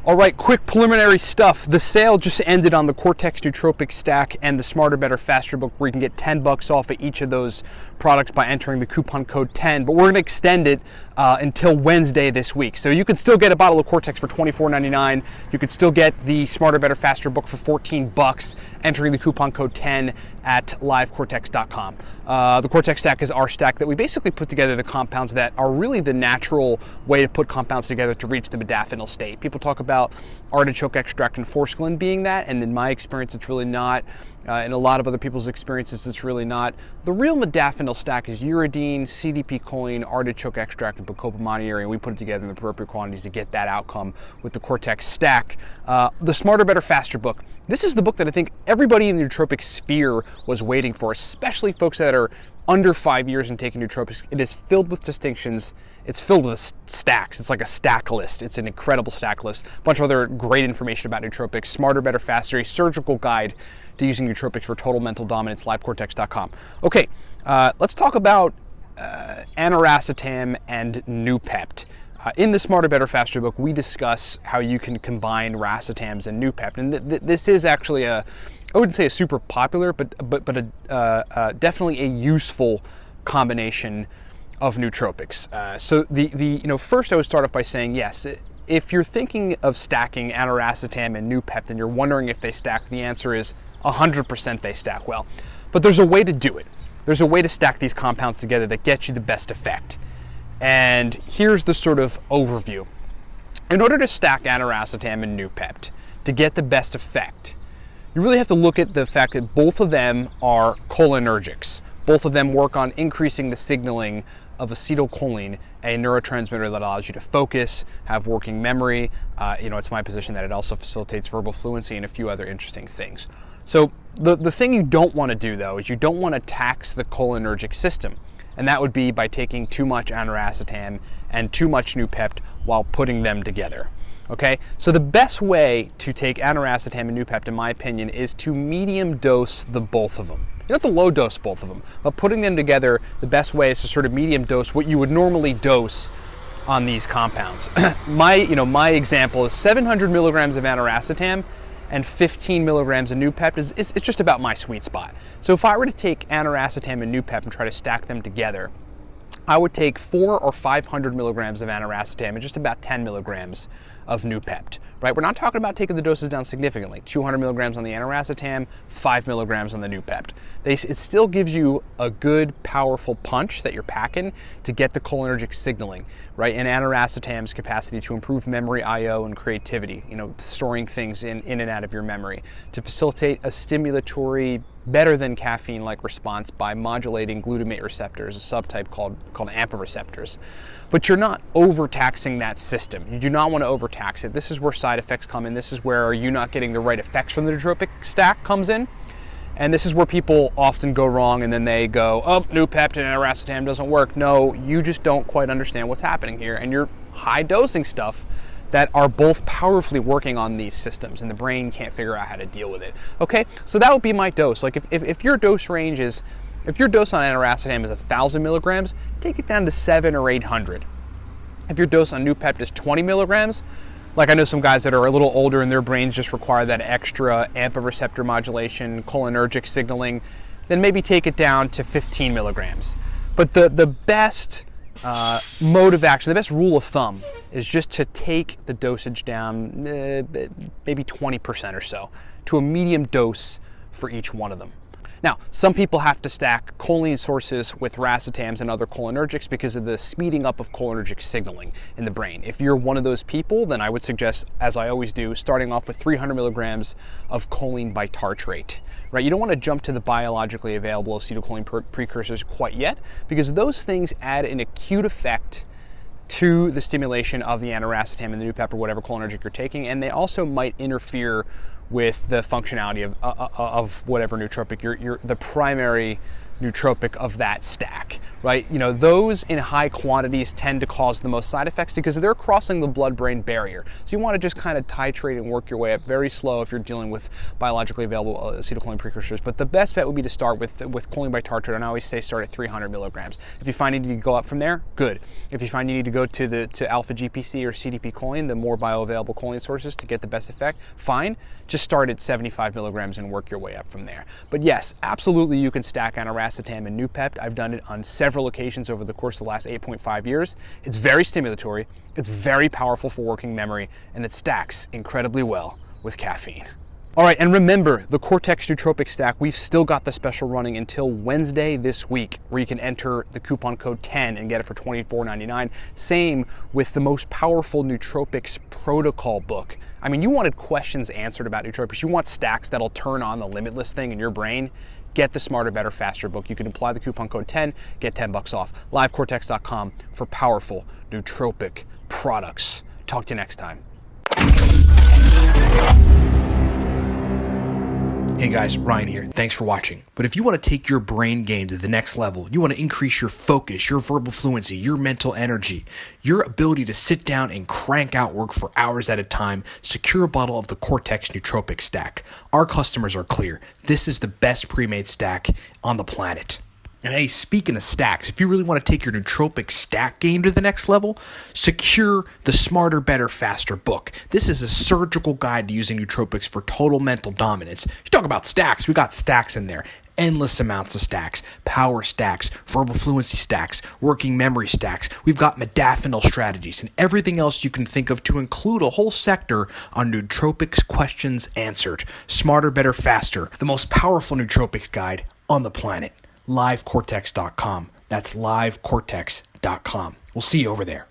All right, quick preliminary stuff. The sale just ended on the Cortex Nootropics stack and the Smarter, Better, Faster book, where you can get $10 off of each of those products by entering the coupon code 10. But we're going to extend it until Wednesday this week. So you can still get a bottle of Cortex for $24.99. You could still get the Smarter, Better, Faster book for $14, entering the coupon code 10 at livecortex.com. The Cortex stack is our stack that we basically put together the compounds that are really the natural way to put compounds together to reach the modafinil state. People talk about artichoke extract and forskolin being that, and in my experience it's really not. In a lot of other people's experiences it's really not. The real modafinil stack is uridine, CDP choline, artichoke extract, and bacopa monnieri, and we put it together in the appropriate quantities to get that outcome with the Cortex stack. The Smarter, Better, Faster book. This is the book that I think everybody in the nootropic sphere was waiting for, especially folks that are under 5 years and taking nootropics. It is filled with distinctions. It's filled with stacks. It's like a stack list. It's an incredible stack list. A bunch of other great information about nootropics. Smarter, Better, Faster, a surgical guide to using nootropics for total mental dominance, livecortex.com. Okay, let's talk about Aniracetam and Noopept. In the Smarter, Better, Faster book, we discuss how you can combine racetams and Noopept. And this is actually I wouldn't say a super popular, but definitely a useful combination of nootropics. So first I would start off by saying, yes, if you're thinking of stacking Aniracetam and Noopept and you're wondering if they stack, the answer is 100% they stack well. But there's a way to do it. There's a way to stack these compounds together that gets you the best effect. And here's the sort of overview. In order to stack Aniracetam and Noopept to get the best effect, you really have to look at the fact that both of them are cholinergics. Both of them work on increasing the signaling of acetylcholine, a neurotransmitter that allows you to focus, have working memory. It's my position that it also facilitates verbal fluency and a few other interesting things. So the thing you don't want to do, though, is you don't want to tax the cholinergic system. And that would be by taking too much Aniracetam and too much Noopept while putting them together. Okay, so the best way to take Aniracetam and Noopept, in my opinion, is to medium dose the both of them. You don't have to low dose both of them, but putting them together, the best way is to sort of medium dose what you would normally dose on these compounds. My example is 700 milligrams of Aniracetam and 15 milligrams of Noopept it's just about my sweet spot. So if I were to take Aniracetam and Noopept and try to stack them together, I would take 400 or 500 milligrams of Aniracetam and just about 10 milligrams of Noopept, right? We're not talking about taking the doses down significantly. 200 milligrams on the Aniracetam, 5 milligrams on the Noopept. It still gives you a good, powerful punch that you're packing to get the cholinergic signaling, right? And Aniracetam's capacity to improve memory I/O and creativity, storing things in and out of your memory, to facilitate a stimulatory, better than caffeine-like response by modulating glutamate receptors, a subtype called AMPA receptors. But you're not overtaxing that system. You do not want to overtax it. This is where side effects come in. This is where you not getting the right effects from the nootropic stack comes in. And this is where people often go wrong, and then they go, oh, Noopept and Aniracetam doesn't work. No, you just don't quite understand what's happening here. And you're high dosing stuff that are both powerfully working on these systems, and the brain can't figure out how to deal with it. Okay, so that would be my dose. Like if your dose range is, if your dose on Aniracetam is 1,000 milligrams, take it down to 700 or 800. If your dose on Noopept is 20 milligrams, like I know some guys that are a little older and their brains just require that extra AMPA receptor modulation, cholinergic signaling, then maybe take it down to 15 milligrams. But the best mode of action, the best rule of thumb, is just to take the dosage down maybe 20% or so to a medium dose for each one of them. Now, some people have to stack choline sources with racetams and other cholinergics because of the speeding up of cholinergic signaling in the brain. If you're one of those people, then I would suggest, as I always do, starting off with 300 milligrams of choline bitartrate. Right? You don't want to jump to the biologically available acetylcholine precursors quite yet, because those things add an acute effect to the stimulation of the Aniracetam and the Noopept or whatever cholinergic you're taking, and they also might interfere with the functionality of whatever nootropic, the primary nootropic of that stack, right? Those in high quantities tend to cause the most side effects because they're crossing the blood-brain barrier. So you want to just kind of titrate and work your way up very slow if you're dealing with biologically available acetylcholine precursors. But the best bet would be to start with choline bitartrate, and I always say start at 300 milligrams. If you find you need to go up from there, good. If you find you need to go to alpha GPC or CDP choline, the more bioavailable choline sources to get the best effect, fine. Just start at 75 milligrams and work your way up from there. But yes, absolutely you can stack Aniracetam and Noopept. I've done it on several occasions over the course of the last 8.5 years. It's very stimulatory, it's very powerful for working memory, and it stacks incredibly well with caffeine. All right, and remember, the Cortex Nootropic Stack, we've still got the special running until Wednesday this week, where you can enter the coupon code 10 and get it for $24.99. Same with the most powerful Nootropics protocol book. I mean, you wanted questions answered about nootropics. You want stacks that'll turn on the limitless thing in your brain. Get the Smarter, Better, Faster book. You can apply the coupon code 10, get 10 bucks off. LiveCortex.com for powerful nootropic products. Talk to you next time. Hey guys, Ryan here. Thanks for watching. But if you want to take your brain game to the next level, you want to increase your focus, your verbal fluency, your mental energy, your ability to sit down and crank out work for hours at a time, secure a bottle of the Cortex Nootropic Stack. Our customers are clear. This is the best pre-made stack on the planet. And hey, speaking of stacks, if you really want to take your nootropic stack game to the next level, secure the Smarter, Better, Faster book. This is a surgical guide to using nootropics for total mental dominance. You talk about stacks, we got stacks in there. Endless amounts of stacks, power stacks, verbal fluency stacks, working memory stacks. We've got modafinil strategies and everything else you can think of to include a whole sector on nootropics questions answered. Smarter, Better, Faster, the most powerful nootropics guide on the planet. LiveCortex.com. That's LiveCortex.com. We'll see you over there.